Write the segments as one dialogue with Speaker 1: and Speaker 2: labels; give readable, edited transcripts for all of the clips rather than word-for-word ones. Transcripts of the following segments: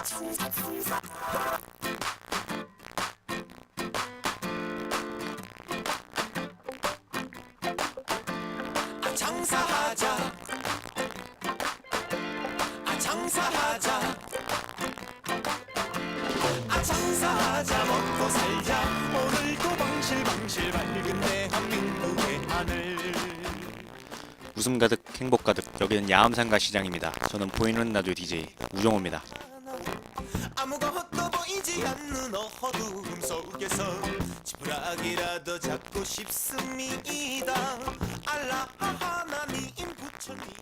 Speaker 1: 장사하자 장사하자 장사하자 먹고 살자 오늘도 방실방실 밝은 대한민국의 하늘.
Speaker 2: 웃음 가득 행복 가득 여기는 야암상가 시장입니다. 저는 보이는 라디오 DJ 우정호입니다.
Speaker 1: 아무것도 보이지 않는 어두움 속에서 지푸라기라도 잡고 싶습니다. 알라 하나님 부처님이여.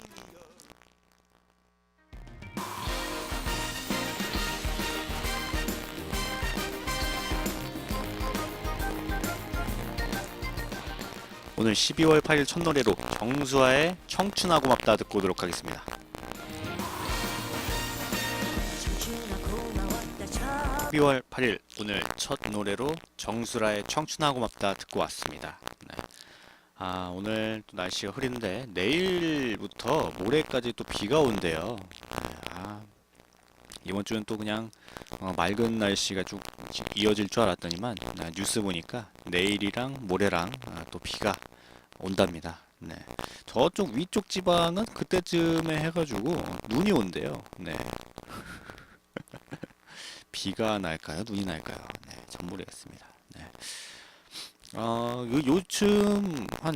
Speaker 2: 오늘 12월 8일 첫 노래로 정수아의 청춘아 고맙다 듣고 오도록 하겠습니다. 12월 8일 오늘 첫 노래로 정수라의 청춘아 고맙다 듣고 왔습니다. 네. 오늘 또 날씨가 흐린데 내일부터 모레까지 또 비가 온대요. 네. 이번 주는 또 그냥 맑은 날씨가 쭉 이어질 줄 알았더니만 뉴스 보니까 내일이랑 모레랑 또 비가 온답니다. 네. 저쪽 위쪽 지방은 그때쯤에 해가지고 눈이 온대요. 네. 비가 날까요? 눈이 날까요? 네, 잘 모르겠습니다. 네. 요즘 한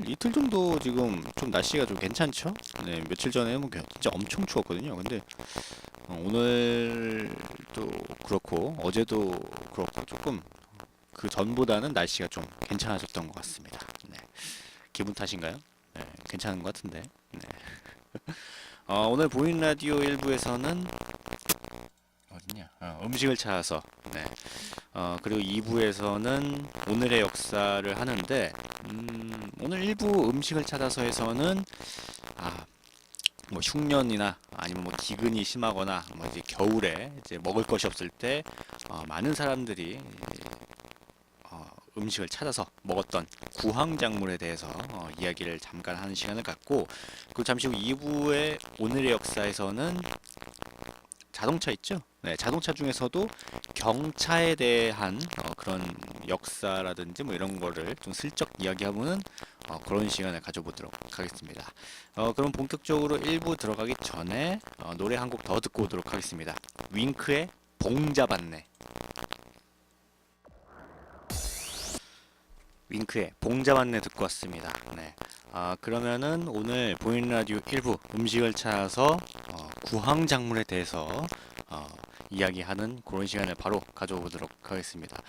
Speaker 2: 이틀 정도 지금 좀 날씨가 좀 괜찮죠? 네, 며칠 전에는 진짜 엄청 추웠거든요. 근데 오늘도 그렇고 어제도 그렇고 조금 그 전보다는 날씨가 좀 괜찮아졌던 것 같습니다. 네. 기분 탓인가요? 네, 괜찮은 것 같은데. 네. 오늘 보이는 라디오 1부에서는 어디냐? 음식을 찾아서. 네. 그리고 2부에서는 오늘의 역사를 하는데, 오늘 1부 음식을 찾아서에서는 뭐 흉년이나 아니면 뭐 기근이 심하거나 뭐 이제 겨울에 이제 먹을 것이 없을 때 많은 사람들이 음식을 찾아서 먹었던 구황작물에 대해서 이야기를 잠깐 하는 시간을 갖고, 그리고 잠시 후 2부의 오늘의 역사에서는 자동차 있죠? 네, 자동차 중에서도 경차에 대한 그런 역사라든지 뭐 이런 거를 좀 슬쩍 이야기하고는 그런 시간을 가져보도록 하겠습니다. 그럼 본격적으로 1부 들어가기 전에 노래 한 곡 더 듣고 오도록 하겠습니다. 윙크의 봉 잡았네. 윙크의 봉 잡았네 듣고 왔습니다. 네. 그러면은 오늘 보이는 라디오 1부 음식을 찾아서 구황작물에 대해서 이야기하는 그런 시간을 바로 가져보도록 하겠습니다.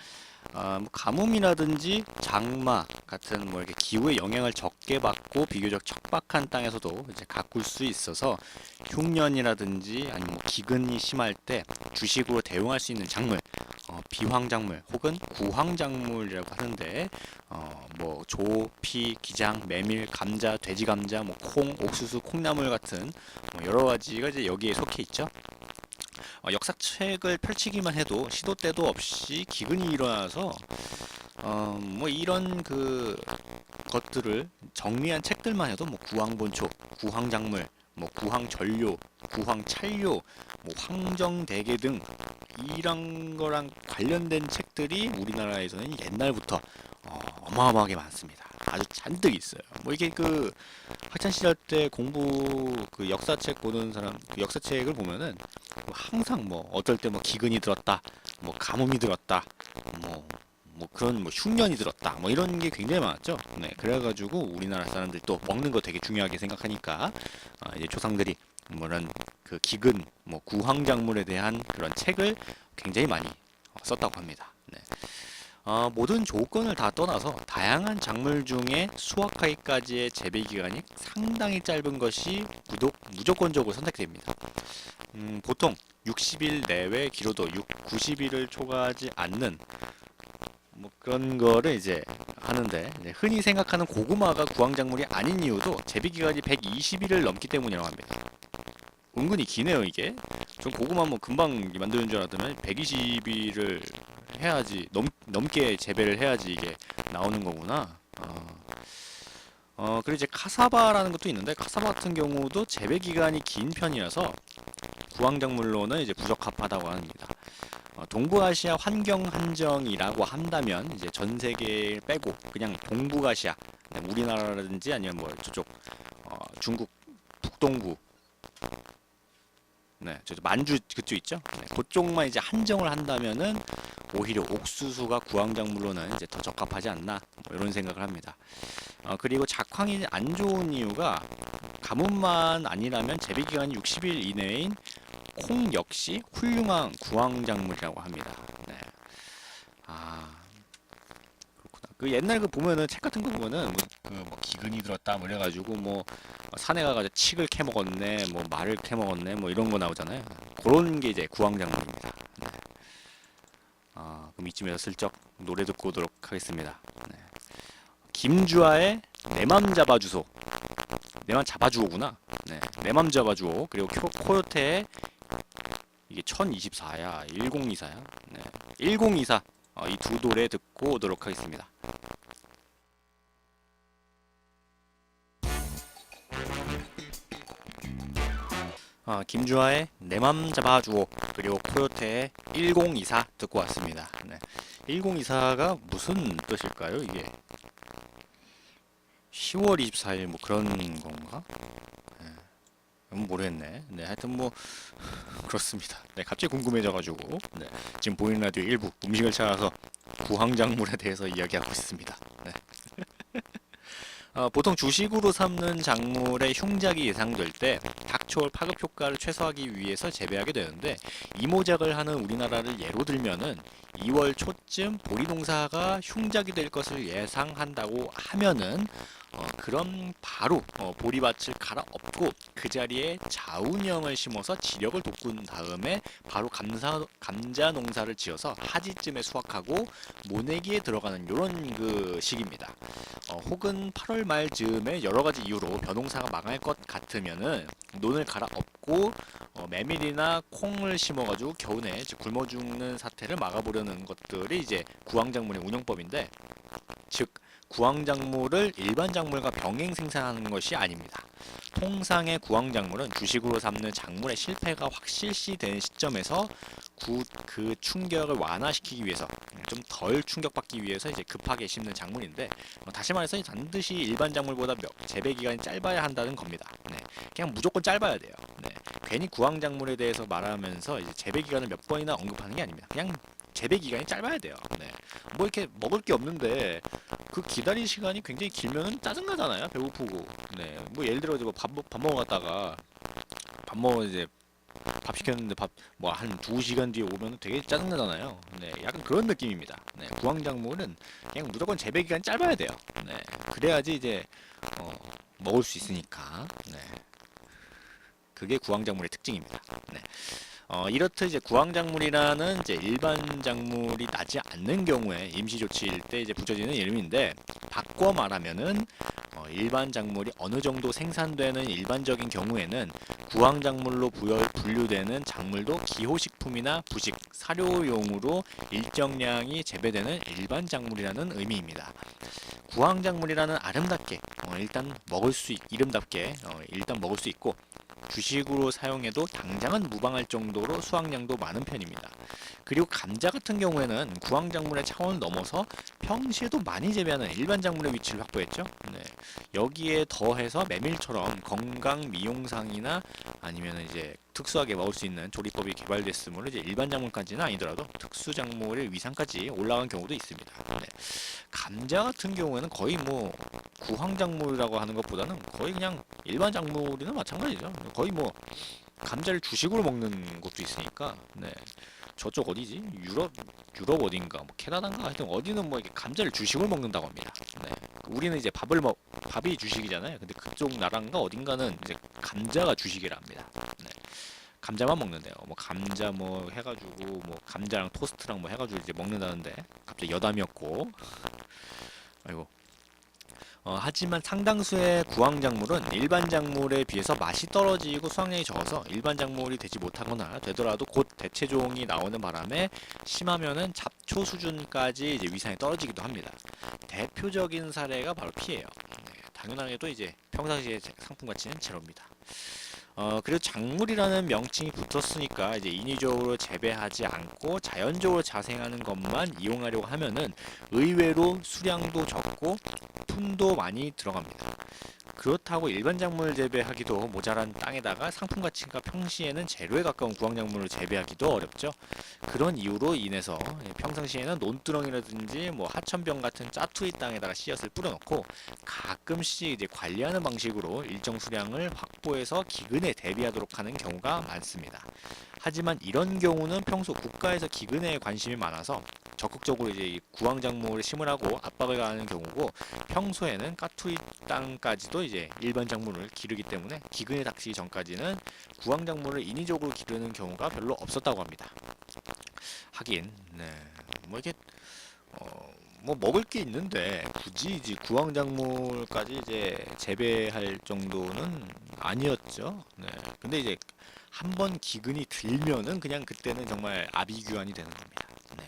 Speaker 2: 뭐 가뭄이라든지 장마 같은 뭐 이렇게 기후의 영향을 적게 받고 비교적 척박한 땅에서도 이제 가꿀 수 있어서 흉년이라든지 아니면 뭐 기근이 심할 때 주식으로 대용할 수 있는 작물, 비황작물 혹은 구황작물이라고 하는데 뭐 조, 피, 기장, 메밀, 감자, 돼지 감자, 뭐 콩, 옥수수, 콩나물 같은 여러 가지가 이제 여기에 속해 있죠. 역사책을 펼치기만 해도 시도 때도 없이 기근이 일어나서 뭐 이런 그 것들을 정리한 책들만 해도 뭐 구황본초, 구황작물, 뭐 구황전료, 구황찰료, 뭐 황정대계 등 이런 거랑 관련된 책들이 우리나라에서는 옛날부터 어마어마하게 많습니다. 아주 잔뜩 있어요. 뭐 이게 그 학창 시절 때 공부 그 역사책 보는 사람 그 역사책을 보면은 항상 뭐 어떨 때 뭐 기근이 들었다, 뭐 가뭄이 들었다, 뭐 그런 뭐 흉년이 들었다, 뭐 이런 게 굉장히 많았죠. 네, 그래가지고 우리나라 사람들이 또 먹는 거 되게 중요하게 생각하니까 이제 조상들이 뭐 이런 그 기근, 뭐 구황작물에 대한 그런 책을 굉장히 많이 썼다고 합니다. 네. 모든 조건을 다 떠나서 다양한 작물 중에 수확하기까지의 재배 기간이 상당히 짧은 것이 무조건적으로 선택됩니다. 보통 60일 내외 길어도 90일을 초과하지 않는 뭐 그런 거를 이제 하는데, 흔히 생각하는 고구마가 구황작물이 아닌 이유도 재배 기간이 120일을 넘기 때문이라고 합니다. 은근히 기네요 이게. 전 고구마 뭐 금방 만드는 줄 알았더니 120일을 해야지 넘게 재배를 해야지 이게 나오는 거구나. 그리고 이제 카사바라는 것도 있는데, 카사바 같은 경우도 재배 기간이 긴 편이라서 구황작물로는 이제 부적합하다고 합니다. 동부아시아 환경 한정이라고 한다면 이제 전 세계 빼고 그냥 동북아시아, 우리나라라든지 아니면 뭐 저쪽 중국 북동부, 저쪽 만주 그쪽 있죠? 그쪽만 이제 한정을 한다면은 오히려 옥수수가 구황작물로는 이제 더 적합하지 않나 뭐 이런 생각을 합니다. 그리고 작황이 안 좋은 이유가 가뭄만 아니라면 재배 기간이 60일 이내인 콩 역시 훌륭한 구황작물이라고 합니다. 네. 그렇구나. 그 옛날 그 보면은 책 같은 거 보면은 뭐 기근이 들었다 뭐 이래가지고 뭐 산에 가가지고 칡을 캐 먹었네, 뭐 말을 캐 먹었네, 뭐 이런 거 나오잖아요. 그런 게 이제 구황작물입니다. 네. 그럼 이쯤에서 슬쩍 노래 듣고 오도록 하겠습니다. 네. 김주아의 내 맘 잡아주소. 내 맘 잡아주오구나. 네. 내 맘 잡아주오. 그리고 코요테의 이게 1024야, 1024야. 네. 1024. 이 두 노래 듣고 오도록 하겠습니다. 김주아의 내 맘 잡아주오 그리고 코요테의 1024 듣고 왔습니다. 네. 1024가 무슨 뜻일까요? 이게 10월 24일 뭐 그런 건가? 모르겠네. 네, 하여튼 뭐 그렇습니다. 네, 갑자기 궁금해져가지고 네, 지금 보이는 라디오 일부 음식을 찾아서 구황작물에 대해서 이야기하고 있습니다. 네. 보통 주식으로 삼는 작물의 흉작이 예상될 때 닥쳐올 파급 효과를 최소화하기 위해서 재배하게 되는데 이모작을 하는 우리나라를 예로 들면은 2월 초쯤 보리 농사가 흉작이 될 것을 예상한다고 하면은 그럼 바로 보리밭을 갈아엎고 그 자리에 자운형을 심어서 지력을 돋군 다음에 바로 감자 농사를 지어서 하지쯤에 수확하고 모내기에 들어가는 요런 그 시기입니다. 혹은 8월 말 즈음에 여러 가지 이유로 벼농사가 망할 것 같으면은 논을 갈아엎고 메밀이나 콩을 심어가지고 겨우내 굶어 죽는 사태를 막아보려는 것들이 이제 구황작물의 운영법인데, 즉 구황작물을 일반 작물과 병행 생산하는 것이 아닙니다. 통상의 구황작물은 주식으로 삼는 작물의 실패가 확실시되는 시점에서 그 충격을 완화시키기 위해서 좀 덜 충격받기 위해서 이제 급하게 심는 작물인데, 다시 말해서 반드시 일반 작물보다 재배 기간이 짧아야 한다는 겁니다. 네. 그냥 무조건 짧아야 돼요. 네. 괜히 구황작물에 대해서 말하면서 이제 재배 기간을 몇 번이나 언급하는 게 아닙니다. 그냥 재배 기간이 짧아야 돼요. 네. 뭐 이렇게 먹을 게 없는데 그 기다릴 시간이 굉장히 길면은 짜증나잖아요. 배고프고. 네. 뭐 예를 들어 이제 뭐 밥 먹어 갔다가 밥 먹어 이제 밥 시켰는데 밥 뭐 한 2시간 뒤에 오면 되게 짜증나잖아요. 네. 약간 그런 느낌입니다. 네. 구황작물은 그냥 무조건 재배 기간이 짧아야 돼요. 네. 그래야지 이제 먹을 수 있으니까. 네. 그게 구황작물의 특징입니다. 네. 이렇듯 이제 구황작물이라는 이제 일반 작물이 나지 않는 경우에 임시조치일 때 이제 붙여지는 이름인데, 바꿔 말하면은 일반 작물이 어느 정도 생산되는 일반적인 경우에는 구황작물로 분류되는 작물도 기호식품이나 부식, 사료용으로 일정량이 재배되는 일반 작물이라는 의미입니다. 구황작물이라는 아름답게 일단 이름답게 일단 먹을 수 있고, 주식으로 사용해도 당장은 무방할 정도로 수확량도 많은 편입니다. 그리고 감자 같은 경우에는 구황작물의 차원을 넘어서 평시에도 많이 재배하는 일반 작물의 위치를 확보했죠. 네. 여기에 더해서 메밀처럼 건강 미용상이나 아니면 이제 특수하게 먹을 수 있는 조리법이 개발됐으므로 이제 일반 작물까지는 아니더라도 특수 작물의 위상까지 올라간 경우도 있습니다. 네. 감자 같은 경우에는 거의 뭐 구황작물이라고 하는 것보다는 거의 그냥 일반 작물이나 마찬가지죠. 거의 뭐 감자를 주식으로 먹는 것도 있으니까. 네. 저쪽 어디지? 유럽 어딘가 뭐 캐나다인가 하여튼 어디는 뭐 이렇게 감자를 주식으로 먹는다고 합니다. 네. 우리는 이제 밥이 주식이잖아요. 근데 그쪽 나라인가 어딘가는 이제 감자가 주식이라 합니다. 네. 감자만 먹는데요. 뭐 감자 뭐 해가지고 뭐 감자랑 토스트랑 뭐 해가지고 이제 먹는다는데 갑자기 여담이었고. 아이고. 하지만 상당수의 구황작물은 일반 작물에 비해서 맛이 떨어지고 수확량이 적어서 일반 작물이 되지 못하거나 되더라도 곧 대체종이 나오는 바람에 심하면은 잡초 수준까지 이제 위상이 떨어지기도 합니다. 대표적인 사례가 바로 피예요. 네, 당연하게도 이제 평상시의 상품 가치는 제로입니다. 그리고 작물이라는 명칭이 붙었으니까 이제 인위적으로 재배하지 않고 자연적으로 자생하는 것만 이용하려고 하면은 의외로 수량도 적고 품도 많이 들어갑니다. 그렇다고 일반 작물 재배하기도 모자란 땅에다가 상품 가치가 평시에는 제로에 가까운 구황작물을 재배하기도 어렵죠. 그런 이유로 인해서 평상시에는 논두렁이라든지 뭐 하천병 같은 짜투리 땅에다가 씨앗을 뿌려놓고 가끔씩 이제 관리하는 방식으로 일정 수량을 확보해서 기근에 대비하도록 하는 경우가 많습니다. 하지만 이런 경우는 평소 국가에서 기근에 관심이 많아서 적극적으로 이제 이 구황작물을 심으라고 압박을 가하는 경우고, 평소에는 까투리 땅까지도 이제 일반 작물을 기르기 때문에 기근에 닥치기 전까지는 구황작물을 인위적으로 기르는 경우가 별로 없었다고 합니다. 하긴, 네, 뭐 이게 뭐 먹을 게 있는데 굳이 이제 구황작물까지 이제 재배할 정도는 아니었죠. 네. 근데 이제 한번 기근이 들면은 그냥 그때는 정말 아비규환이 되는 겁니다. 네.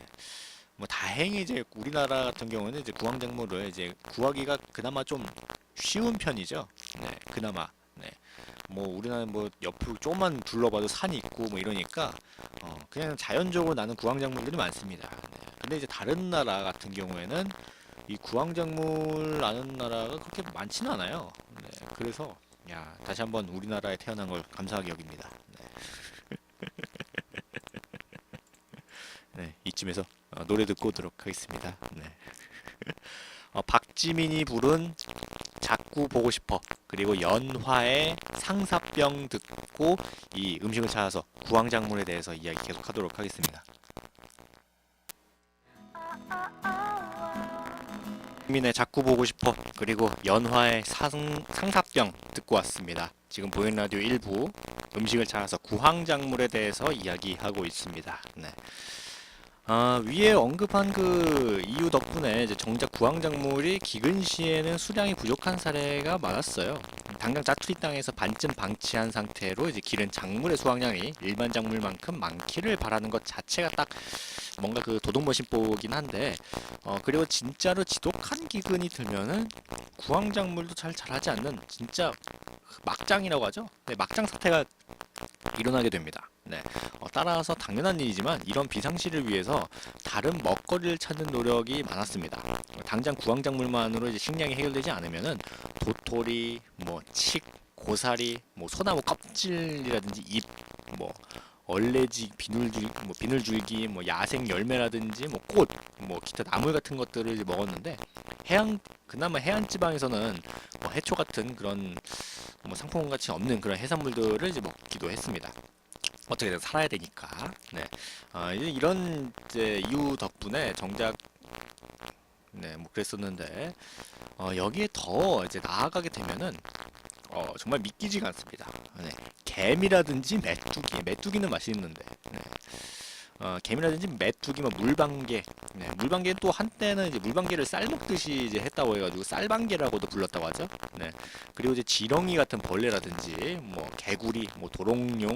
Speaker 2: 뭐 다행히 이제 우리나라 같은 경우는 이제 구황작물을 이제 구하기가 그나마 좀 쉬운 편이죠. 네. 그나마. 네. 뭐 우리나라는 뭐 옆으로 조금만 둘러봐도 산이 있고 뭐 이러니까 그냥 자연적으로 나는 구황작물들이 많습니다. 네. 근데 이제 다른 나라 같은 경우에는 이 구황작물 나는 나라가 그렇게 많지는 않아요. 네. 그래서 야, 다시 한번 우리나라에 태어난 걸 감사하게 여깁니다. 네. 네, 이쯤에서 노래 듣고 오도록 하겠습니다. 네. 박지민이 부른 자꾸 보고 싶어, 그리고 연화의 상사병 듣고 이 음식을 찾아서 구황작물에 대해서 이야기 계속하도록 하겠습니다. 박지민의 자꾸 보고 싶어, 그리고 연화의 상사병 듣고 왔습니다. 지금 보이는 라디오 1부 음식을 찾아서 구황작물에 대해서 이야기하고 있습니다. 네. 위에 언급한 그 이유 덕분에 이제 정작 구황작물이 기근 시에는 수량이 부족한 사례가 많았어요. 당장 짜투리 땅에서 반쯤 방치한 상태로 이제 기른 작물의 수확량이 일반 작물만큼 많기를 바라는 것 자체가 딱 뭔가 그 도덕모심보긴 한데, 그리고 진짜로 지독한 기근이 들면은 구황작물도 잘 자라지 않는 진짜 막장이라고 하죠. 네, 막장 사태가 일어나게 됩니다. 네. 따라서 당연한 일이지만 이런 비상시를 위해서 다른 먹거리를 찾는 노력이 많았습니다. 당장 구황작물만으로 이제 식량이 해결되지 않으면은 도토리, 뭐 칡, 고사리, 뭐 소나무 껍질이라든지 잎, 뭐 얼레지, 비늘줄기, 뭐 야생 열매라든지 뭐 꽃, 뭐 기타 나물 같은 것들을 이제 먹었는데, 그나마 해안 지방에서는 뭐 해초 같은 그런 뭐 상품권 가치 없는 그런 해산물들을 이제 먹기도 했습니다. 어떻게든 살아야 되니까. 네. 이제 이런 이제 이유 덕분에 정작 네, 뭐 그랬었는데, 여기에 더 이제 나아가게 되면은 정말 믿기지가 않습니다. 네. 개미라든지 메뚜기는 맛있는데, 네. 개미라든지 메뚜기, 뭐 물방개, 네. 물방개는 또 한때는 이제 물방개를 쌀 먹듯이 이제 했다고 해가지고 쌀방개라고도 불렀다고 하죠. 네. 그리고 이제 지렁이 같은 벌레라든지, 뭐 개구리, 뭐 도롱뇽,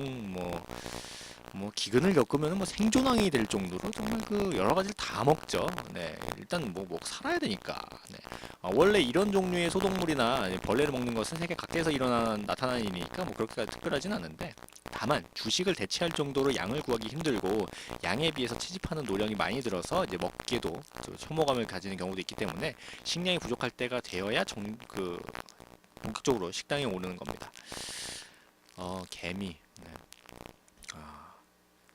Speaker 2: 뭐 기근을 겪으면 뭐 생존왕이 될 정도로 정말 그 여러 가지를 다 먹죠. 네, 일단 뭐 살아야 되니까. 네. 원래 이런 종류의 소동물이나 벌레를 먹는 것은 세계 각지에서 나타나는 일이니까 뭐 그렇게 특별하진 않은데, 다만 주식을 대체할 정도로 양을 구하기 힘들고 양에 비해서 채집하는 노력이 많이 들어서 이제 먹기에도 혐오감을 가지는 경우도 있기 때문에 식량이 부족할 때가 되어야 본격적으로 식당에 오르는 겁니다. 개미. 네.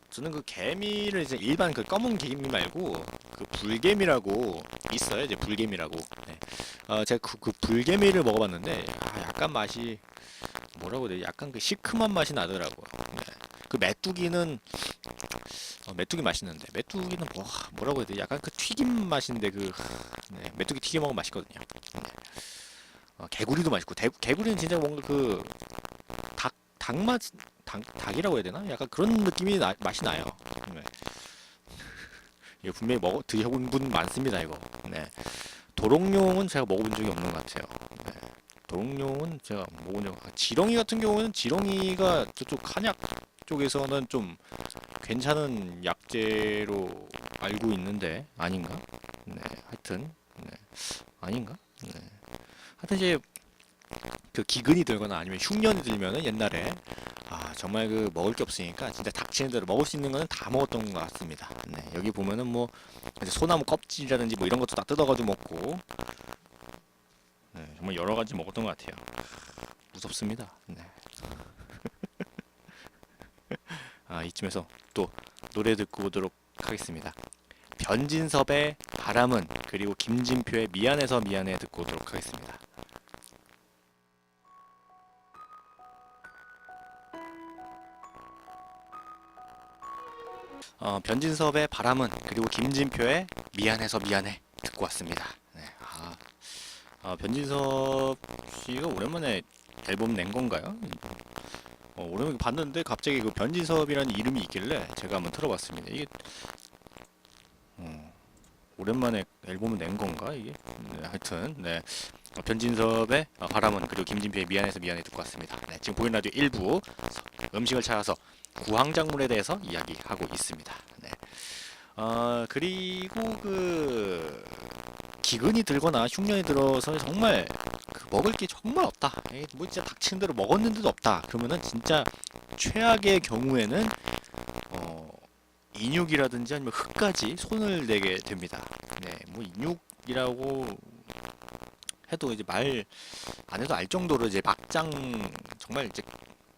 Speaker 2: 저는 그 개미를 이제 일반 그 검은 개미 말고 그 불개미라고 있어요. 이제 불개미라고. 네. 제가 그 불개미를 먹어봤는데 약간 맛이 뭐라고 해야 되지? 약간 그 시큼한 맛이 나더라고요. 네. 그 메뚜기 맛있는데, 메뚜기는 뭐라고 해야 되지? 약간 그 튀김 맛인데 네, 메뚜기 튀김 먹으면 맛있거든요. 네. 개구리도 맛있고, 개구리는 진짜 뭔가 그 닭맛, 닭이라고 해야 되나? 약간 그런 느낌이 맛이 나요. 네. 이거 분명히 드셔본 분 많습니다, 이거. 네. 도롱뇽은 제가 먹어본 적이 없는 것 같아요. 네. 도롱뇽은 제가 먹어본 지렁이 같은 경우는 지렁이가 저쪽 한약 쪽에서는 좀 괜찮은 약재로 알고 있는데, 아닌가? 네. 하여튼, 네. 아닌가? 네. 하여튼 이제 그 기근이 들거나 아니면 흉년이 들면은 옛날에 정말 그 먹을 게 없으니까 진짜 닥치는 대로 먹을 수 있는 거는 다 먹었던 것 같습니다. 네, 여기 보면은 뭐 이제 소나무 껍질이라든지 뭐 이런 것도 다 뜯어가지고 먹고, 네, 정말 여러 가지 먹었던 것 같아요. 무섭습니다. 네. 이쯤에서 또 노래 듣고 오도록 하겠습니다. 변진섭의 바람은, 그리고 김진표의 미안해서 미안해 듣고 오도록 하겠습니다. 변진섭의 바람은, 그리고 김진표의 미안해서 미안해 듣고 왔습니다. 네, 변진섭 씨가 오랜만에 앨범 낸 건가요? 오랜만에 봤는데 갑자기 그 변진섭이라는 이름이 있길래 제가 한번 들어봤습니다. 이게 오랜만에 앨범을 낸 건가 이게? 네, 하여튼 네. 변진섭의 바람은, 그리고 김진표의 미안해서 미안해 듣고 왔습니다. 네, 지금 보이는 라디오 1부 음식을 찾아서 구황작물에 대해서 이야기하고 있습니다. 네. 그리고 그 기근이 들거나 흉년이 들어서 정말 그 먹을 게 정말 없다. 에이, 뭐 진짜 닥치는 대로 먹었는데도 없다. 그러면은 진짜 최악의 경우에는 인육이라든지 아니면 흙까지 손을 대게 됩니다. 네, 뭐 인육이라고 해도 이제 말 안 해도 알 정도로 이제 막장 정말 이제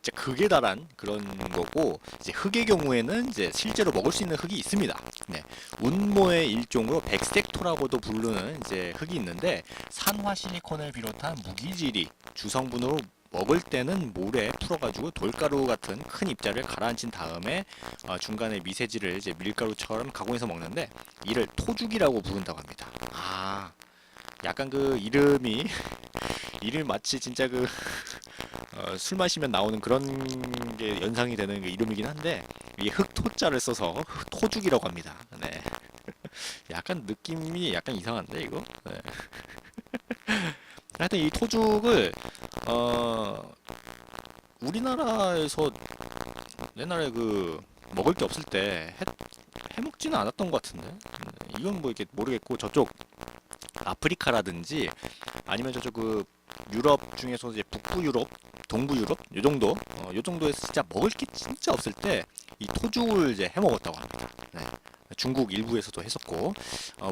Speaker 2: 진짜 극에 달한 그런 거고, 이제 흙의 경우에는 이제 실제로 먹을 수 있는 흙이 있습니다. 네, 운모의 일종으로 백색토라고도 부르는 이제 흙이 있는데, 산화 실리콘을 비롯한 무기질이 주성분으로 먹을 때는 모래 풀어가지고 돌가루 같은 큰 입자를 가라앉힌 다음에 중간에 미세질을 이제 밀가루처럼 가공해서 먹는데, 이를 토죽이라고 부른다고 합니다. 약간 그 이름이 이름이 마치 진짜 그 술 마시면 나오는 그런 게 연상이 되는 그 이름이긴 한데, 이게 흑토자를 써서 토죽이라고 합니다. 네. 약간 느낌이 약간 이상한데 이거? 네. 하여튼 이 토죽을 우리나라에서 옛날에 그 먹을 게 없을 때 해먹지는 않았던 것 같은데, 이건 뭐 이렇게 모르겠고, 저쪽 아프리카라든지 아니면 저쪽 그 유럽 중에서 이제 북부 유럽, 동부 유럽 요 정도, 요 정도에서 진짜 먹을 게 진짜 없을 때 이 토죽을 이제 해 먹었다고 합니다. 네. 중국 일부에서도 했었고,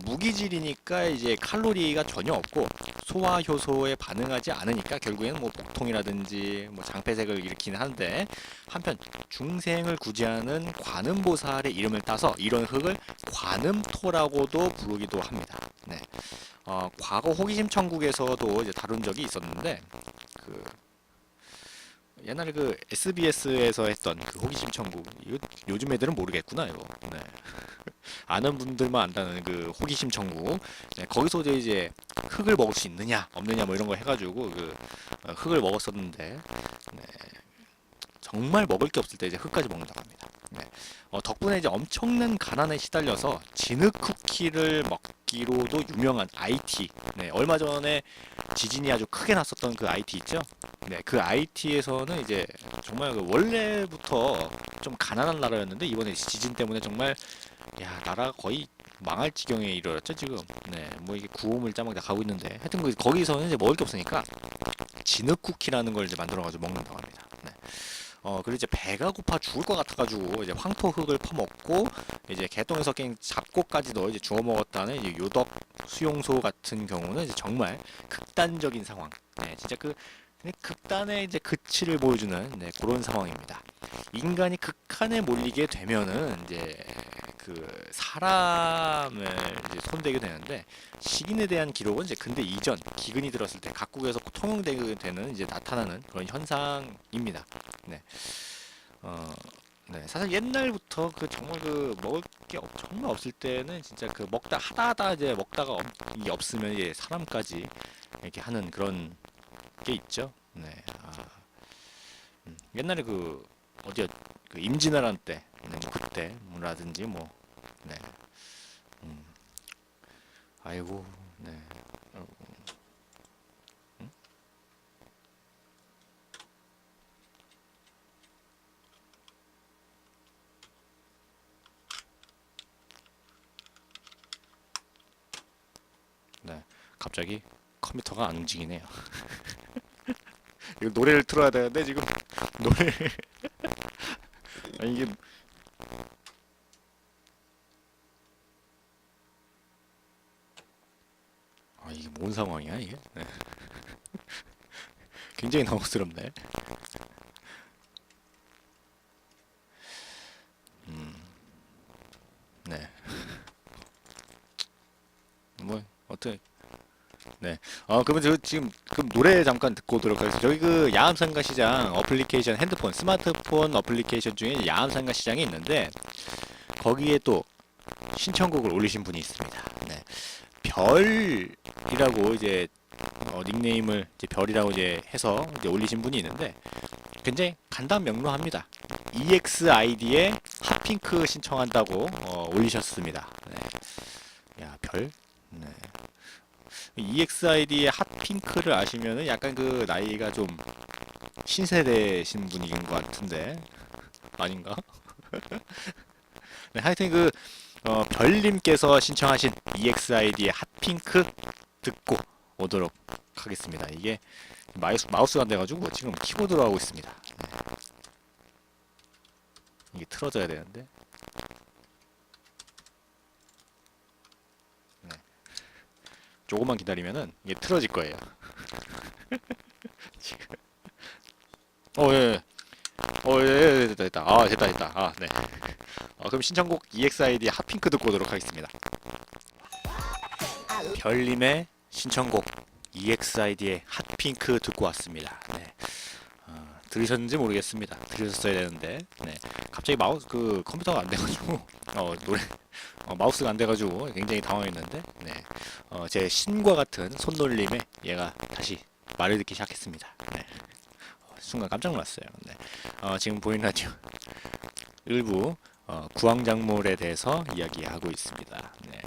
Speaker 2: 무기질이니까 이제 칼로리가 전혀 없고 소화 효소에 반응하지 않으니까 결국에는 뭐 복통이라든지 뭐 장폐색을 일으키는 하는데, 한편 중생을 구제하는 관음보살의 이름을 따서 이런 흙을 관음토라고도 부르기도 합니다. 네. 과거 호기심 천국에서도 이제 다룬 적이 있었는데, 그 옛날에 그 SBS에서 했던 그 호기심 천국, 이거 요즘 애들은 모르겠구나 이거. 네. 아는 분들만 안다는 그 호기심 천국. 네, 거기서 이제 흙을 먹을 수 있느냐 없느냐 뭐 이런 거 해가지고 그 흙을 먹었었는데, 네, 정말 먹을 게 없을 때 이제 흙까지 먹는다고 합니다. 네. 덕분에 이제 엄청난 가난에 시달려서 진흙 쿠키를 먹기로도 유명한 IT. 네, 얼마 전에 지진이 아주 크게 났었던 그 IT 있죠? 네, 그 IT에서는 이제 정말 그 원래부터 좀 가난한 나라였는데, 이번에 지진 때문에 정말 나라가 거의 망할 지경에 이르렀죠 지금. 네, 뭐 이게 구호물 짜막 다 가고 있는데, 하여튼 거기서는 이제 먹을 게 없으니까 진흙 쿠키라는 걸 이제 만들어가지고 먹는다고 합니다. 네. 그리고 이제 배가 고파 죽을 것 같아가지고 이제 황토흙을 퍼먹고, 이제 개똥에서 깬 잡곡까지도 이제 주워 먹었다는 이제 요덕 수용소 같은 경우는 이제 정말 극단적인 상황. 네, 진짜 그 극단의 이제 극치를 보여주는, 네, 그런 상황입니다. 인간이 극한에 몰리게 되면은 이제 그 사람을 이제 손대게 되는데, 식인에 대한 기록은 이제 근대 이전 기근이 들었을 때 각국에서 통용되게 되는 이제 나타나는 그런 현상입니다. 네. 네, 사실 옛날부터 그 정말 그 먹을 게 정말 없을 때는 진짜 그 먹다 하다 이제 먹다가 이게 없으면 이제 사람까지 이렇게 하는 그런 게 있죠. 네. 옛날에 그 어디야, 그 임진왜란 때, 네, 뭐 그때 뭐라든지 뭐, 네. 음, 아이고, 네. 아이고, 음? 네. 갑자기 컴퓨터가 안 움직이네요. 이거 노래를 틀어야 되는데 지금 노래 아니 이게 이게 뭔 상황이야 이게? 네. 굉장히 당혹스럽네. 네. 뭐 어떻게? 네. 그러면 저 지금 그럼 노래 잠깐 듣고 오도록 하겠습니다. 저희 그 야암상가 시장 어플리케이션 핸드폰, 스마트폰 어플리케이션 중에 야암상가 시장이 있는데 거기에 또 신청곡을 올리신 분이 있습니다. 네. 별이라고 이제 닉네임을 이제 별이라고 이제 해서 이제 올리신 분이 있는데 굉장히 간단명료합니다. EXID에 핫핑크 신청한다고 올리셨습니다. 네. 야, 별? 네. EXID의 핫핑크를 아시면은 약간 그 나이가 좀 신세대신 분인 것 같은데 아닌가? 네, 하여튼 그 별님께서 신청하신 EXID의 핫핑크 듣고 오도록 하겠습니다. 이게 마우스가 안 돼가지고 지금 키보드로 하고 있습니다. 네. 이게 틀어져야 되는데. 네. 조금만 기다리면은 이게 틀어질 거예요. 지금. 예. 예, 됐다. 됐다. 네. 그럼 신청곡 EXID 핫핑크 듣고 오도록 하겠습니다. 별님의 신청곡 EXID의 핫핑크 듣고 왔습니다. 네. 들으셨는지 모르겠습니다. 들으셨어야 되는데, 네. 갑자기 마우스 그 컴퓨터가 안 돼가지고 노래 마우스가 안 돼가지고 굉장히 당황했는데, 네. 제 신과 같은 손놀림에 얘가 다시 말을 듣기 시작했습니다. 네. 순간 깜짝 놀랐어요. 네. 지금 보이는 라디오 일부 구황작물에 대해서 이야기하고 있습니다. 네.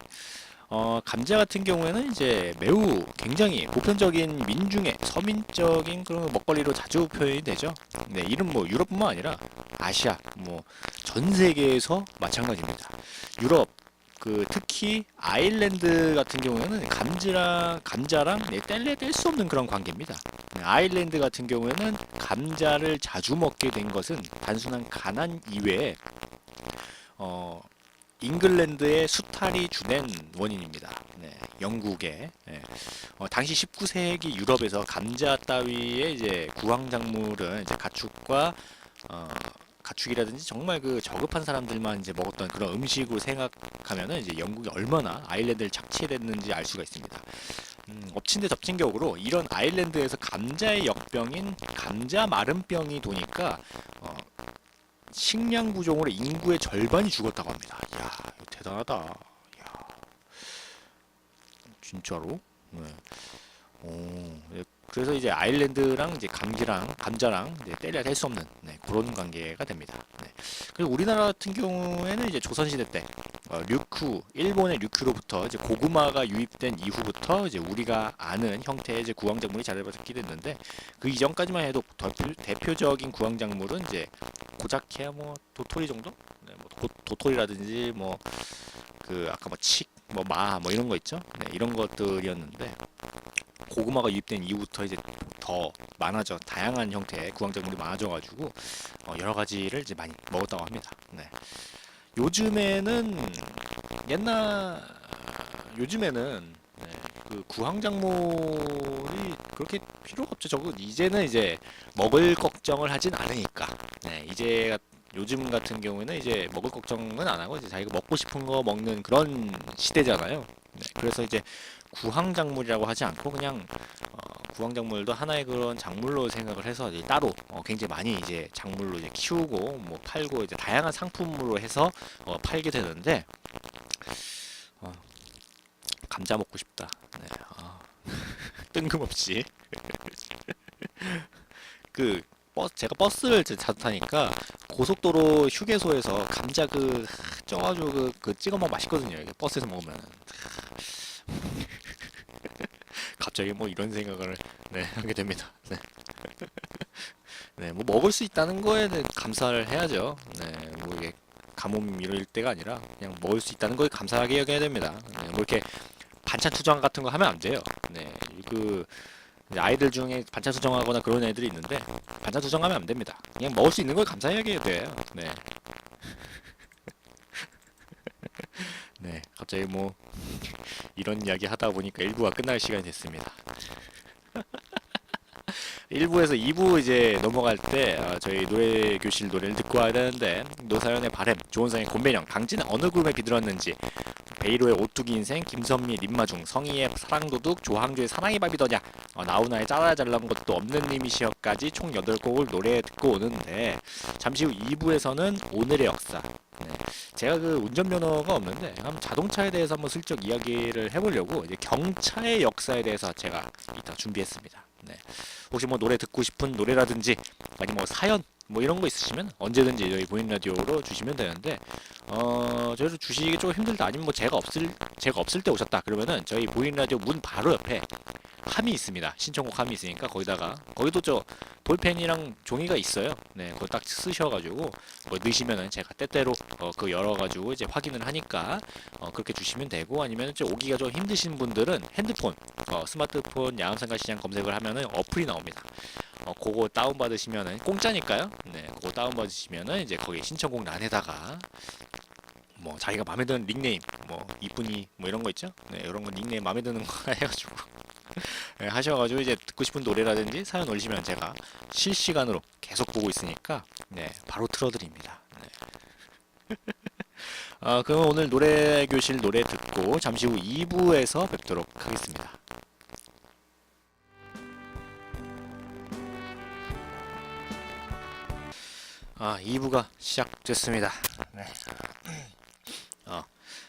Speaker 2: 감자 같은 경우에는 이제 매우 굉장히 보편적인 민중의 서민적인 그런 먹거리로 자주 표현이 되죠. 네, 이는 뭐 유럽뿐만 아니라 아시아, 뭐 전 세계에서 마찬가지입니다. 유럽, 특히 아일랜드 같은 경우에는 감자랑 네, 뗄래야 뗄 수 없는 그런 관계입니다. 네, 아일랜드 같은 경우에는 감자를 자주 먹게 된 것은 단순한 가난 이외에 잉글랜드의 수탈이 주된 원인입니다. 네, 영국의 당시 19세기 유럽에서 감자 따위의 이제 구황작물은 이제 가축이라든지 정말 그 저급한 사람들만 이제 먹었던 그런 음식으로 생각하면은 이제 영국이 얼마나 아일랜드를 착취했는지 알 수가 있습니다. 엎친 데 덮친 격으로 이런 아일랜드에서 감자의 역병인 감자 마름병이 도니까 식량 부족으로 인구의 절반이 죽었다고 합니다. 이야, 이거 대단하다. 이야, 진짜로? 네. 네, 그래서 이제 아일랜드랑 이제 감자랑 이제 떼려야 될 수 없는 그런 관계가 됩니다. 네. 그리고 우리나라 같은 경우에는 이제 조선시대 때 일본의 류큐로부터 이제 고구마가 유입된 이후부터 이제 우리가 아는 형태의 이제 구황작물이 자리잡게 됐는데 그 이전까지만 해도 대표적인 구황작물은 이제 고작해야 뭐 도토리 정도? 네, 뭐 도토리라든지 뭐 아까 뭐 마 이런 거 있죠? 네, 이런 것들이었는데 고구마가 유입된 이후부터 이제 더 많아져 다양한 형태의 구황작물이 많아져가지고 여러 가지를 이제 많이 먹었다고 합니다. 네. 요즘에는 그 구황작물이 그렇게 필요가 없죠. 이제는 이제 먹을 걱정을 하진 않으니까. 네, 이제 요즘 같은 경우에는 이제 먹을 걱정은 안 하고 이제 자기가 먹고 싶은 거 먹는 그런 시대잖아요. 네, 그래서 이제 구황작물이라고 하지 않고 그냥 구황작물도 하나의 그런 작물로 생각을 해서 이제 따로 굉장히 많이 이제 작물로 이제 키우고 뭐 팔고 이제 다양한 상품으로 해서 팔게 되는데 감자 먹고 싶다. 네, 뜬금없이 제가 버스를 자주 타니까 고속도로 휴게소에서 감자 쪄가지고 찍어 먹으면 맛있거든요. 이게 버스에서 먹으면 갑자기 뭐 이런 생각을 하게 됩니다. 네. 네, 뭐 먹을 수 있다는 거에 감사를 해야죠. 네, 뭐 이게 가뭄 이럴 때가 아니라 그냥 먹을 수 있다는 거에 감사하게 여겨야 됩니다. 네, 뭐 이렇게 반찬 투정 같은 거 하면 안 돼요. 네, 이제 아이들 중에 반찬 수정하거나 그런 애들이 있는데 반찬 수정하면 안 됩니다. 그냥 먹을 수 있는 걸 감사해야 돼요. 네. 네. 갑자기 뭐 이런 이야기 하다 보니까 1부가 끝날 시간이 됐습니다. 1부에서 2부 이제 넘어갈 때 저희 노래 교실 노래를 듣고 와야 되는데 노사연의 바램, 조은성의 곤배령, 강진은 어느 그룹에 비들었는지, 베이로의 오뚜기 인생, 김선미의 님마중, 성희의 사랑도둑, 조항조의 사랑의 밥이더냐, 나훈아의 짜라 잘난 것도 없는 님이시여까지 총 8곡을 노래 듣고 오는데 잠시 후 2부에서는 오늘의 역사. 네. 제가 그 운전면허가 없는데 한번 자동차에 대해서 한번 슬쩍 이야기를 해보려고 이제 경차의 역사에 대해서 제가 이따 준비했습니다. 네. 혹시 뭐 노래 듣고 싶은 노래라든지 아니면 뭐 사연 뭐 이런 거 있으시면 언제든지 저희 보이는 라디오로 주시면 되는데 저희도 주시기 좀 힘들다 아니면 뭐 제가 없을 때 오셨다 그러면은 저희 보이는 라디오 문 바로 옆에 함이 있습니다. 신청곡 함이 있으니까 거기도 저 볼펜이랑 종이가 있어요. 네, 그거 딱 쓰셔가지고 뭐 넣으시면은 제가 때때로 그 열어가지고 이제 확인을 하니까 그렇게 주시면 되고, 아니면 좀 오기가 좀 힘드신 분들은 핸드폰 스마트폰 야음상가 시장 검색을 하면은 어플이 나옵니다. 그거 다운 받으시면은 공짜니까요. 네, 그거 다운 받으시면은 이제 거기 신청곡 란에다가 뭐 자기가 마음에 드는 닉네임, 뭐 이쁜이 뭐 이런 거 있죠. 네, 이런 거 닉네임 마음에 드는 거 해가지고 네, 하셔가지고 이제 듣고 싶은 노래라든지 사연 올리시면 제가 실시간으로 계속 보고 있으니까 네, 바로 틀어드립니다. 네. 그럼 오늘 노래 교실 노래 듣고 잠시 후 2부에서 뵙도록 하겠습니다. 2부가 시작됐습니다. 네.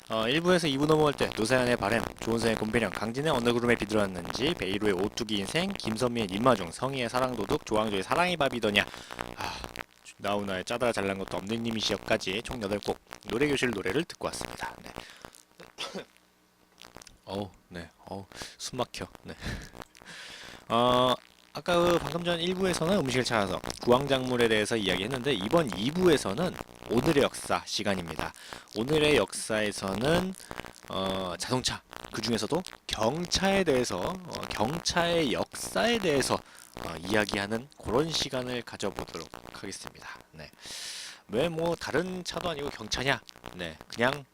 Speaker 2: 1부에서 2부 넘어갈 때 노사연의 바램, 조은성의 곤배령, 강진의 어느 그룹에 비들었는지, 베이로의 오뚜기 인생, 김선미의 님마중, 성희의 사랑도둑, 조항조의 사랑의 밥이더냐, 나훈아의 짜다 잘난 것도 없는 님이시여까지 총 8곡 노래교실 노래를 듣고 왔습니다. 네. 네. 숨 막혀. 네. 아까 방금 전 1부에서는 음식을 찾아서 구황작물에 대해서 이야기했는데 이번 2부에서는 오늘의 역사 시간입니다. 오늘의 역사에서는 자동차, 그 중에서도 경차에 대해서 경차의 역사에 대해서 이야기하는 그런 시간을 가져보도록 하겠습니다. 네. 왜 뭐 다른 차도 아니고 경차냐? 네, 그냥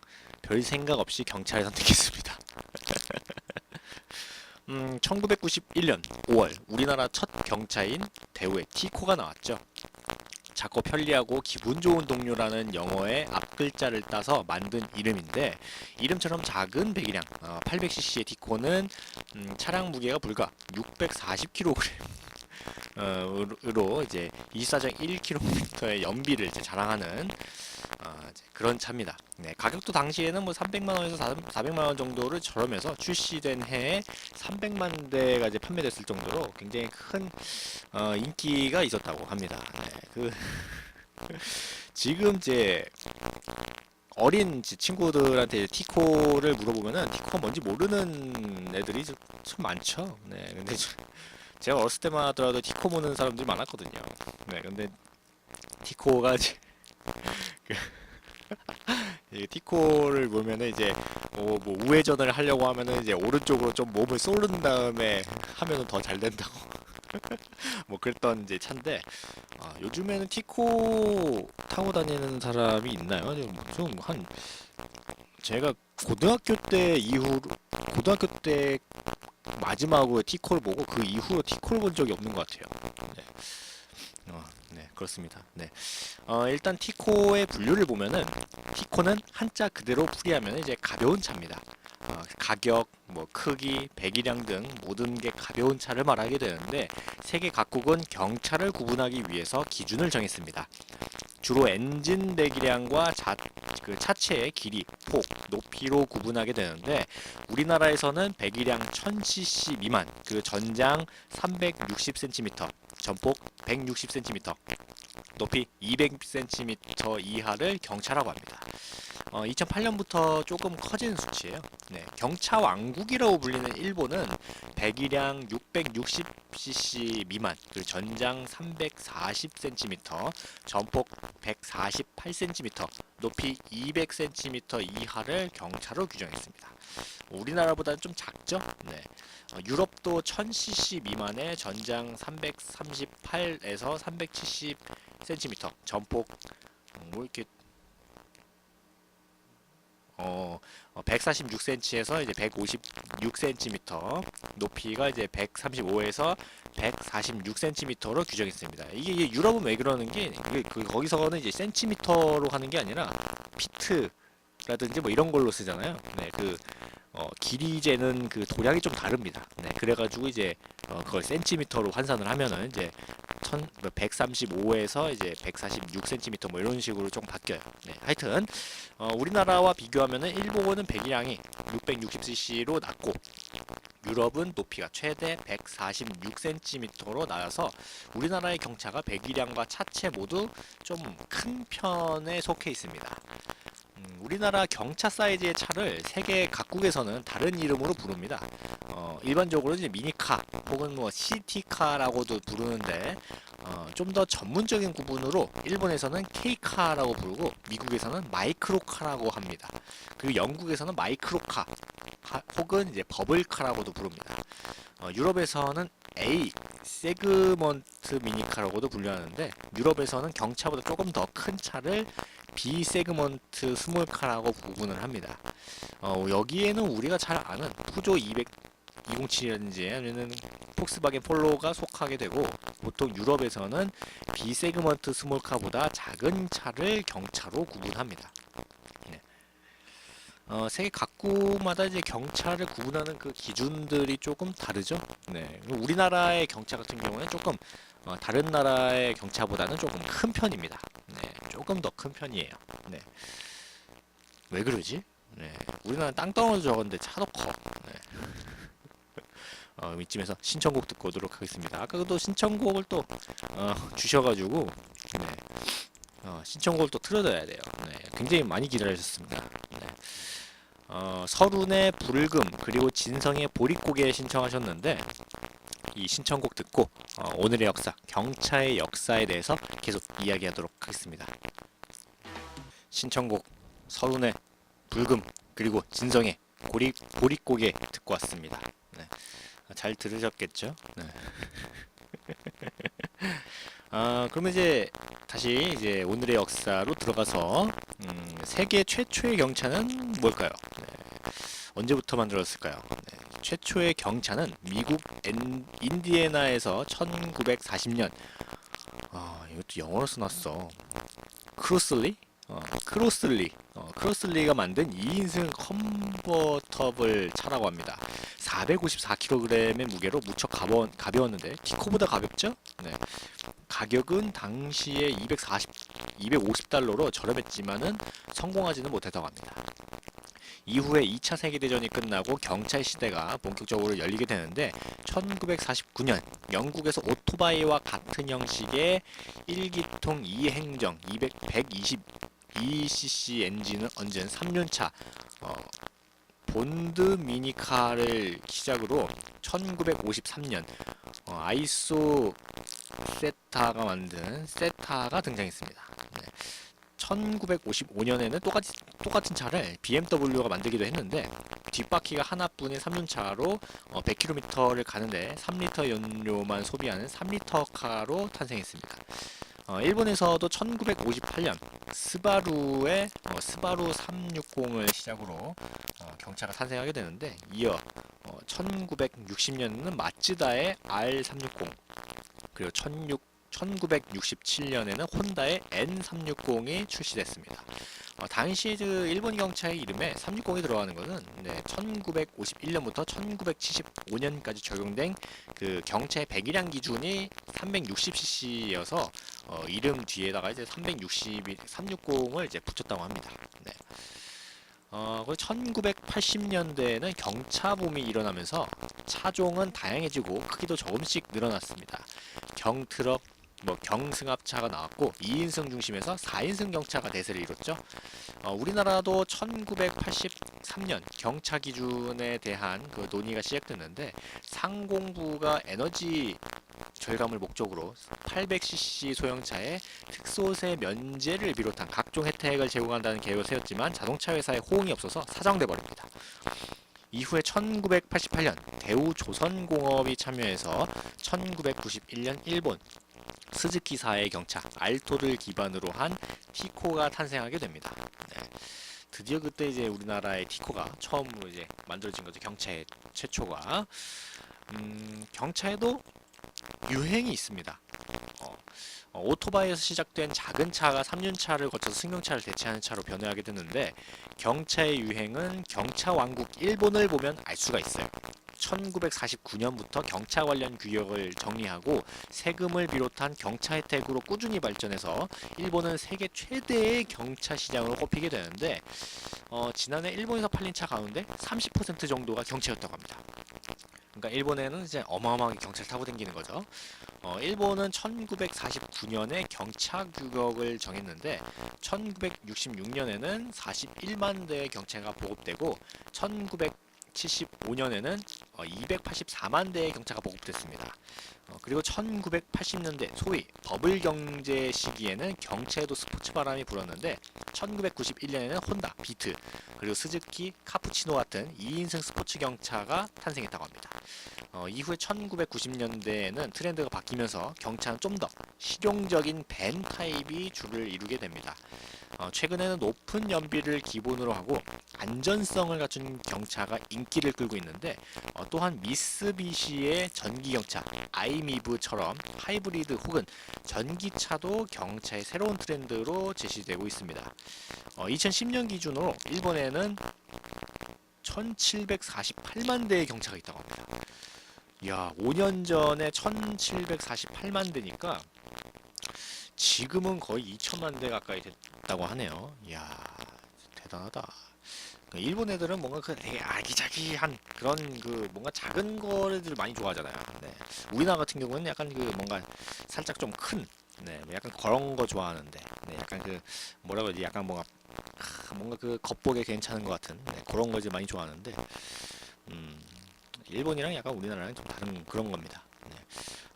Speaker 2: 별 생각 없이 경차를 선택했습니다. 1991년 5월 우리나라 첫 경차인 대우의 티코가 나왔죠. 작고 편리하고 기분 좋은 동료라는 영어의 앞글자를 따서 만든 이름인데, 이름처럼 작은 배기량 800cc의 티코는 차량 무게가 불과 640kg 으로 이제 24.1km의 연비를 이제 자랑하는 이제 그런 차입니다. 네, 가격도 당시에는 뭐 300만 원에서 400만 원 정도를 저렴해서 출시된 해에 300만 대가 이제 판매됐을 정도로 굉장히 큰 인기가 있었다고 합니다. 네, 지금 이제 어린 친구들한테 티코를 물어보면은 티코가 뭔지 모르는 애들이 참 많죠. 네, 근데 제가 어렸을 때만 하더라도 티코 보는 사람들이 많았거든요. 네, 근데 티코가 이제 티코를 보면은 이제 뭐 우회전을 하려고 하면은 이제 오른쪽으로 좀 몸을 쏠른 다음에 하면은 더 잘 된다고 뭐 그랬던 이제 차인데, 요즘에는 티코 타고 다니는 사람이 있나요? 좀 한 제가 고등학교 때 마지막으로 티코를 보고 그 이후로 티코를 본 적이 없는 것 같아요. 네. 네, 그렇습니다. 네. 일단 티코의 분류를 보면은 티코는 한자 그대로 풀이하면 이제 가벼운 차입니다. 가격, 뭐 크기, 배기량 등 모든 게 가벼운 차를 말하게 되는데, 세계 각국은 경차를 구분하기 위해서 기준을 정했습니다. 주로 엔진 배기량과 차체의 길이, 폭, 높이로 구분하게 되는데, 우리나라에서는 배기량 1000cc 미만, 그 전장 360cm, 전폭 160cm, 높이 200cm 이하를 경차라고 합니다. 2008년부터 조금 커진 수치예요. 네, 경차 왕국이라고 불리는 일본은 배기량 660cc 미만, 그리고 전장 340cm, 전폭 148cm, 높이 200cm 이하를 경차로 규정했습니다. 우리나라보다는 좀 작죠? 네. 유럽도 1000cc 미만의 전장 338에서 370cm, 전폭 뭐 이렇게 146cm에서 이제 156cm, 높이가 이제 135에서 146cm로 규정했습니다. 이게 유럽은 왜 그러는 게 거기서는 이제 센티미터로 하는 게 아니라 피트라든지 뭐 이런 걸로 쓰잖아요. 네, 길이 재는 그 도량이 좀 다릅니다. 네, 그래가지고 이제 그걸 센티미터로 환산을 하면은 이제 135에서 이제 146cm 뭐 이런 식으로 좀 바뀌어요. 네, 하여튼 우리나라와 비교하면은 일본은 배기량이 660cc로 낮고 유럽은 높이가 최대 146cm로 낮아서 우리나라의 경차가 배기량과 차체 모두 좀 큰 편에 속해 있습니다. 우리나라 경차 사이즈의 차를 세계 각국에서는 다른 이름으로 부릅니다. 일반적으로 이제 미니카 혹은 뭐 시티카라고도 부르는데 좀 더 전문적인 구분으로 일본에서는 K카라고 부르고 미국에서는 마이크로카라고 합니다. 그리고 영국에서는 마이크로카 혹은 이제 버블카라고도 부릅니다. 유럽에서는 A 세그먼트 미니카라고도 분류하는데 유럽에서는 경차보다 조금 더 큰 차를 B 세그먼트 스몰카라고 구분을 합니다. 여기에는 우리가 잘 아는 푸조 207이라든지 아니면 폭스바겐 폴로가 속하게 되고 보통 유럽에서는 B 세그먼트 스몰카보다 작은 차를 경차로 구분합니다. 네. 세계 각국마다 이제 경차를 구분하는 그 기준들이 조금 다르죠. 네. 우리나라의 경차 같은 경우는 조금 다른 나라의 경차보다는 조금 큰 편입니다. 네. 조금 더 큰 편이에요. 네. 왜 그러지? 네. 우리나라는 땅덩어리도 적은데 차도 커. 네. 이쯤에서 신청곡 듣고 오도록 하겠습니다. 아까도 신청곡을 또 주셔가지고 네. 신청곡을 또 틀어드려야 돼요. 네. 굉장히 많이 기다리셨습니다. 네. 서른의 불금 그리고 진성의 보릿고개 신청하셨는데 이 신청곡 듣고 오늘의 역사, 경차의 역사에 대해서 계속 이야기하도록 하겠습니다. 신청곡 서른의 불금 그리고 진성의 보릿고개 듣고 왔습니다. 네. 잘 들으셨겠죠? 네. 그러면 이제 다시 이제 오늘의 역사로 들어가서 세계 최초의 경차는 뭘까요? 네. 언제부터 만들었을까요? 네. 최초의 경차는 미국 인디애나에서 1940년 이것도 영어로 써놨어. 크로슬리가 만든 2인승 컨버터블 차라고 합니다. 454kg의 무게로 무척 가벼웠는데 키코보다 가볍죠? 네. 가격은 당시에 250달러로 저렴했지만은 성공하지는 못했다고 합니다. 이후에 2차 세계대전이 끝나고 경차의 시대가 본격적으로 열리게 되는데 1949년 영국에서 오토바이와 같은 형식의 1기통 2행정 122cc 엔진을 얹은 3륜차 본드 미니카를 시작으로 1953년 아이소 세타가 만든 세타가 등장했습니다. 네. 1955년에는 똑같은 차를 BMW가 만들기도 했는데 뒷바퀴가 하나뿐인 3륜차로 100km를 가는데 3리터 연료만 소비하는 3리터카로 탄생했습니다. 일본에서도 1958년 스바루의 스바루 360을 시작으로 경차가 탄생하게 되는데 이어 1960년에는 마츠다의 R360 그리고 1967년에는 혼다의 N360이 출시됐습니다. 당시 그 일본 경차의 이름에 360이 들어가는 것은 1951년부터 1975년까지 적용된 그 경차의 배기량 기준이 360cc여서 이름 뒤에다가 이제 360을 이제 붙였다고 합니다. 네. 1980년대에는 경차 붐이 일어나면서 차종은 다양해지고 크기도 조금씩 늘어났습니다. 경트럭, 경승합차가 나왔고 2인승 중심에서 4인승 경차가 대세를 이뤘죠. 우리나라도 1983년 경차 기준에 대한 그 논의가 시작됐는데 상공부가 에너지 절감을 목적으로 800cc 소형차에 특소세 면제를 비롯한 각종 혜택을 제공한다는 계획을 세웠지만 자동차 회사의 호응이 없어서 사장돼 버립니다. 이후에 1988년 대우조선공업이 참여해서 1991년 일본 스즈키사의 경차 알토를 기반으로 한 티코가 탄생하게 됩니다. 네. 드디어 그때 이제 우리나라의 티코가 처음으로 이제 만들어진 거죠. 경차의 최초가. 경차에도 유행이 있습니다. 오토바이에서 시작된 작은 차가 3륜차를 거쳐서 승용차를 대체하는 차로 변화하게 되는데 경차의 유행은 경차 왕국 일본을 보면 알 수가 있어요. 1949년부터 경차 관련 규격을 정리하고 세금을 비롯한 경차 혜택으로 꾸준히 발전해서 일본은 세계 최대의 경차 시장으로 꼽히게 되는데 지난해 일본에서 팔린 차 가운데 30% 정도가 경차였다고 합니다. 그러니까 일본에는 이제 어마어마하게 경차를 타고 다니는 거죠. 일본은 1949년에 경차 규격을 정했는데 1966년에는 41만 대의 경차가 보급되고 1975년에는 284만 대의 경차가 보급됐습니다. 그리고 1980년대 소위 버블 경제 시기에는 경차에도 스포츠 바람이 불었는데 1991년에는 혼다, 비트, 그리고 스즈키, 카푸치노 같은 2인승 스포츠 경차가 탄생했다고 합니다. 이후에 1990년대에는 트렌드가 바뀌면서 경차는 좀 더 실용적인 밴 타입이 주를 이루게 됩니다. 최근에는 높은 연비를 기본으로 하고 안전성을 갖춘 경차가 인기를 끌고 있는데 또한 미쓰비시의 전기경차 아이미브처럼 하이브리드 혹은 전기차도 경차의 새로운 트렌드로 제시되고 있습니다. 2010년 기준으로 일본에는 1748만 대의 경차가 있다고 합니다. 이야, 5년 전에 1748만 대니까 지금은 거의 2천만 대 가까이 됐다고 하네요. 이야, 대단하다. 일본 애들은 뭔가 그 되게 아기자기한 그런 그 뭔가 작은 거를 많이 좋아하잖아요. 네. 우리나라 같은 경우는 약간 그 뭔가 살짝 좀 큰, 네, 뭐 약간 그런 거 좋아하는데, 네, 약간 그 뭐라고 해야지, 약간 뭔가 그 겉보기 괜찮은 것 같은 네, 그런 거지 많이 좋아하는데, 일본이랑 약간 우리나라랑 좀 다른 그런 겁니다. 네.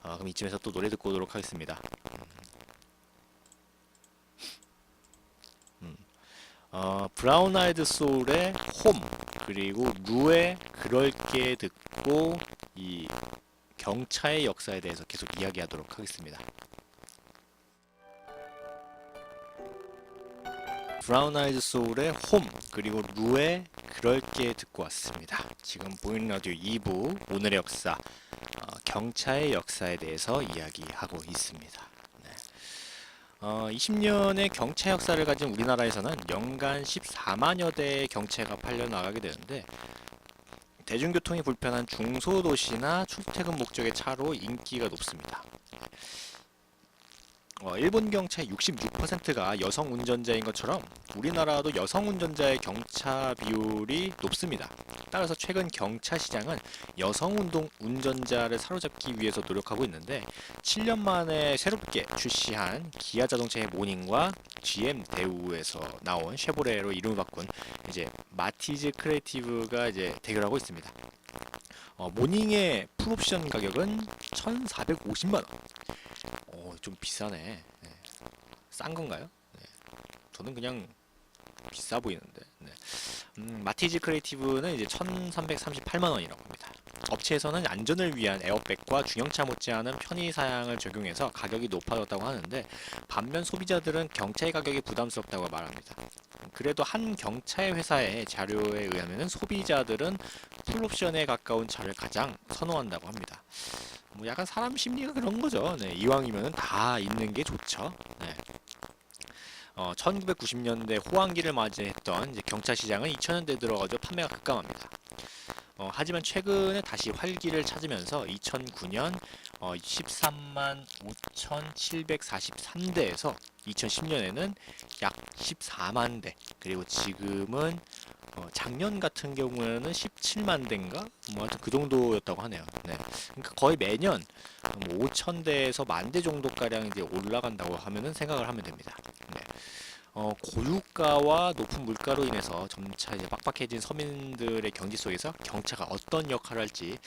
Speaker 2: 그럼 이쯤에서 또 노래 듣고 오도록 하겠습니다. 브라운 아이드 소울의 홈 그리고 루의 그럴게 듣고 이 경차의 역사에 대해서 계속 이야기하도록 하겠습니다. 브라운 아이드 소울의 홈 그리고 루의 그럴게 듣고 왔습니다. 지금 보이는 라디오 2부 오늘의 역사 경차의 역사에 대해서 이야기하고 있습니다. 20년의 경차 역사를 가진 우리나라에서는 연간 14만여 대의 경차가 팔려 나가게 되는데 대중교통이 불편한 중소도시나 출퇴근 목적의 차로 인기가 높습니다. 일본 경차의 66%가 여성 운전자인 것처럼 우리나라도 여성 운전자의 경차 비율이 높습니다. 따라서 최근 경차 시장은 여성 운전자를 사로잡기 위해서 노력하고 있는데 7년 만에 새롭게 출시한 기아 자동차의 모닝과 GM 대우에서 나온 쉐보레로 이름을 바꾼 이제 마티즈 크리에이티브가 이제 대결하고 있습니다. 모닝의 풀옵션 가격은 1,450만 원. 좀 비싸네. 네. 싼 건가요? 네. 저는 그냥 비싸 보이는데. 네. 마티즈 크리에이티브는 이제 1,338만 원이라고 합니다. 업체에서는 안전을 위한 에어백과 중형차 못지않은 편의 사양을 적용해서 가격이 높아졌다고 하는데 반면 소비자들은 경차의 가격이 부담스럽다고 말합니다. 그래도 한 경차의 회사의 자료에 의하면 소비자들은 풀옵션에 가까운 차를 가장 선호한다고 합니다. 뭐 약간 사람 심리가 그런 거죠. 네, 이왕이면 다 있는 게 좋죠. 네. 1990년대 호황기를 맞이했던 이제 경차 시장은 2000년대 들어가서 판매가 급감합니다. 하지만 최근에 다시 활기를 찾으면서 2009년 13만 5,743대에서 2010년에는 약 14만 대, 그리고 지금은 작년 같은 경우에는 17만 대인가? 뭐 하여튼 그 정도였다고 하네요. 네. 그러니까 거의 매년 5,000대에서 10,000대 정도가량 이제 올라간다고 하면은 생각을 하면 됩니다. 네. 고유가와 높은 물가로 인해서 점차 이제 빡빡해진 서민들의 경제 속에서 경차가 어떤 역할을 할지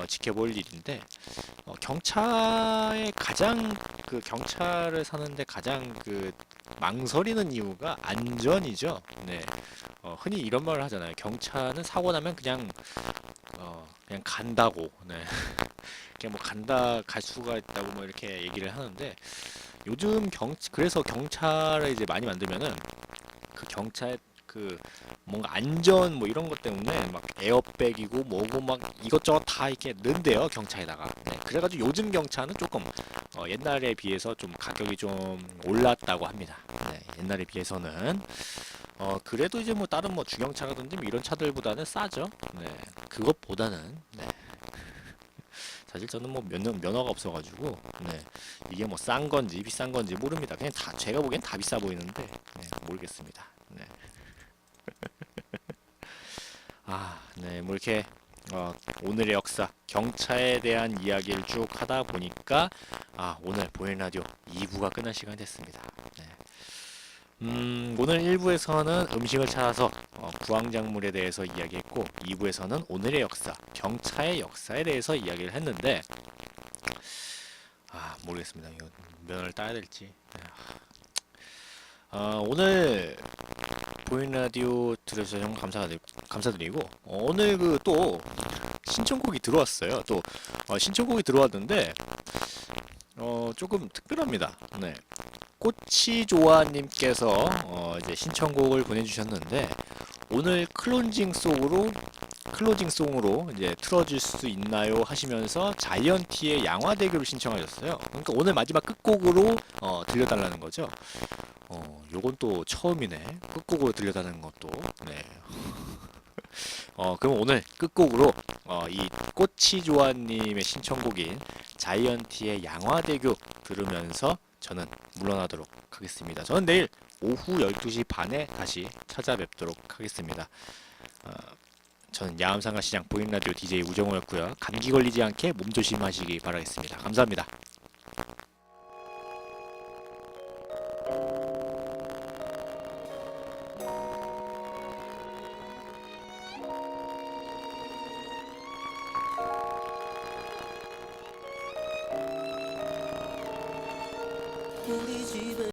Speaker 2: 지켜볼 일인데, 경차의 가장 경차를 사는데 가장 망설이는 이유가 안전이죠. 네. 흔히 이런 말을 하잖아요. 경차는 사고 나면 그냥 간다고. 네. 그냥 뭐 간다 갈 수가 있다고 뭐 이렇게 얘기를 하는데, 요즘 그래서 경차를 이제 많이 만들면은 경차의 뭔가 안전 뭐 이런 것 때문에 막 에어백이고 뭐고 막 이것저것 다 이렇게 넣는데요, 경차에다가. 네, 그래가지고 요즘 경차는 조금 옛날에 비해서 좀 가격이 좀 올랐다고 합니다. 네, 옛날에 비해서는 그래도 이제 뭐 다른 뭐 중형차라든지 뭐 이런 차들보다는 싸죠. 네, 그것보다는. 네. 사실 저는 뭐 면허가 없어가지고, 네, 이게 뭐 싼 건지 비싼 건지 모릅니다. 그냥 다 제가 보기엔 다 비싸 보이는데, 네, 모르겠습니다. 네. 네, 뭐 이렇게 오늘의 역사 경차에 대한 이야기를 쭉 하다 보니까 오늘 보이는 라디오 2부가 끝날 시간이 됐습니다. 네. 오늘 1부에서는 음식을 찾아서 구황작물에 대해서 이야기했고, 2부에서는 오늘의 역사 경차의 역사에 대해서 이야기를 했는데, 모르겠습니다. 이거 면을 따야 될지. 네. 오늘 보이는 라디오 들어주셔서 정말 감사드리고, 오늘 또 신청곡이 들어왔어요. 또 신청곡이 들어왔는데 조금 특별합니다. 네. 꼬치조아님께서 이제 신청곡을 보내주셨는데, 오늘 클로징송으로 이제 틀어줄 수 있나요 하시면서 자이언티의 양화대교를 신청하셨어요. 그러니까 오늘 마지막 끝곡으로 들려달라는 거죠. 요건 또 처음이네. 끝곡으로 들려달라는 것도. 네. 그럼 오늘 끝곡으로 이 꼬치조아님의 신청곡인 자이언티의 양화대교 들으면서 저는 물러나도록 하겠습니다. 저는 내일 오후 12시 반에 다시 찾아뵙도록 하겠습니다. 저는 야암상가시장 보이는라디오 DJ 우정호였고요. 감기 걸리지 않게 몸 조심하시기 바라겠습니다. 감사합니다.
Speaker 1: 우리 집에